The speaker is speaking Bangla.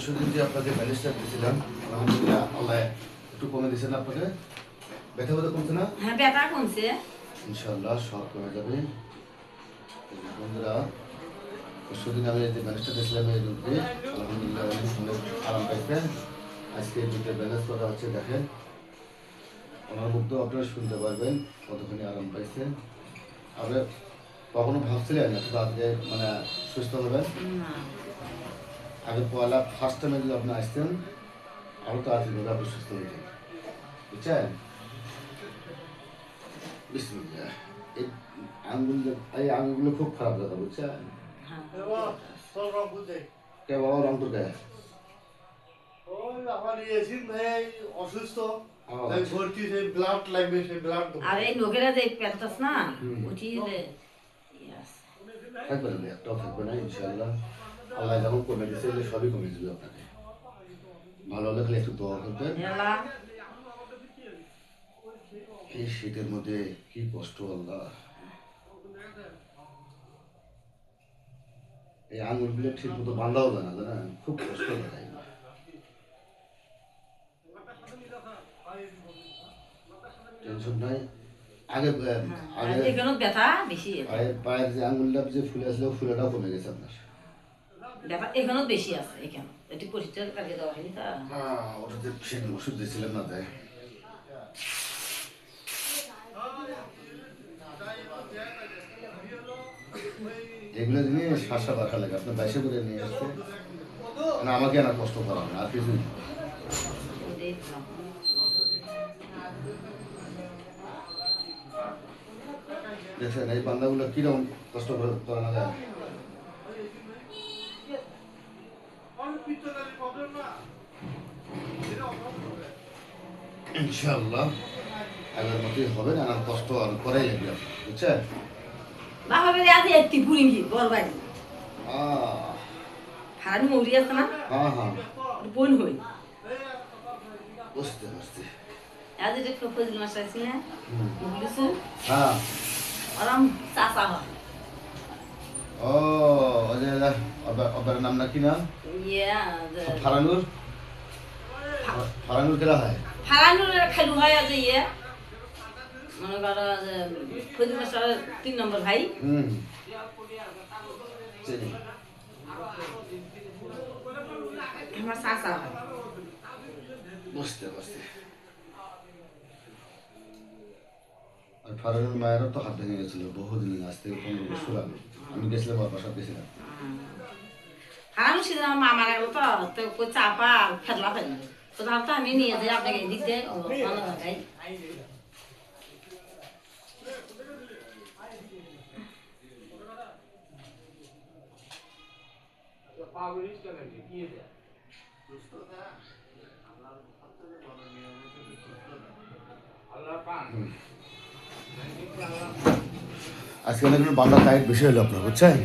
পরশুদিন যে আপনাকে ব্যালেন্সটা দিয়েছিলাম, আলহামদুলিল্লাহ আল্লাহ একটু কমে দিয়েছেন আপনাকে। ব্যথা ব্যথা কমছে না? হ্যাঁ ব্যথা কমছে। ইনশাআল্লাহ সব কমে যাবে। বন্ধুরা, পরশুদিন আমি যে ব্যালেন্সটা দিয়েছিলাম এই রুটে, আলহামদুলিল্লাহ অনেক সুন্দর আরাম পাইছেন। আজকে এই দুটো ব্যালেন্স করা হচ্ছে, দেখেন আমার মুখ তো আপনারা শুনতে পারবেন কতখানি আরাম পাইছেন। আপনি কখনো ভাবছিলেন এত তাড়াতাড়ি মানে সুস্থ হবেন? না আগে পয়লা ফার্স্ট টাইমে যদি আপনি আসতেন আরও তাড়াতাড়ি ভাবে আপনি সুস্থ হতেন, বুঝছেন? বিসমিল্লাহ। এই এই আঙুলগুলো খুব খারাপ দাদা, বুঝছেন? হ্যাঁ কে বাবা রংপুর কে? অসুস্থ ভর্তি সেই ব্লাড লাগবে, সেই ব্লাড আর এই লোকেরা যে পেলতাস না হুম। উঠি থাকবে না, একটাও থাকবে না ইনশাআল্লাহ। আল্লাহ যখন কমে দিচ্ছে এগুলো সবই কমে যাবে আপনাকে। ভালো হলে খালি একটু দোয়া করবেন। এই শীতের মধ্যে কি কষ্ট আল্লাহ। এই আঙুলগুলো ঠিক মতো বাঁধাও যায় না, জানেন? খুব কষ্ট লাগে। টেনশন নাই। আগে আগে এখানে ব্যথা বেশি পায়ের যে আঙুলটা যে ফুলে আসলে ফুলেটাও কমে গেছে আপনার। ব্যথা এখানেও বেশি আছে। এখানে একটু পরিষ্কার কাটিয়ে দেওয়া হয়নি তা হ্যাঁ, ওটাতে সেদিন ওষুধ দিয়েছিলেন না তাই। এগুলো জিনিস শ্বাসা রাখা লাগে, আপনার বাইশে করে নিয়ে আসছে মানে আমাকে আর কষ্ট করা হবে না, আর কিছুই না। দেখছেন এই বান্দাগুলো কিরকম কষ্ট করে করানো যায়। ইনশাআল্লাহ আগের মতোই হবে না, আর কষ্ট আর করাই লাগবে, বুঝছেন? বাবা বেড়ে আছে একটি পুরিঙ্গি বরবাই হারানি মৌরি আছে না হ্যাঁ হ্যাঁ, বোন হই বুঝতে পারছি। আজ এটা ফজল মাস আছে না বুঝলিছো হ্যাঁ, আরাম চাচা হয় ও ওই যে ওদের নাম না কি না? ইয়া ফারানুর। ফারানুর কেরা হয়? ফারানুর খালু হয় আজ ইয়ে মনে করো যে ফজল মাস 3 নম্বর ভাই হুম, চিনি। আমার চাচা হয় বুঝতে পারছি। আর ফারানুর মায়েরও তো হাত ভেঙে গেছিল বহুদিন আজ থেকে 15 বছর আগে। আমি গেছিলাম ওর বাসা গেছিলাম। হারানো সেদিন আমার মা মারা গেল তো তো চাপা ফেলা ফেলি তো ভাবতো আমি নিয়ে যাই আপনাকে এদিক দিয়ে অন্য জায়গায় আজকে অনেক বাংলা টাইট বেশি হলো আপনার, বুঝছেন?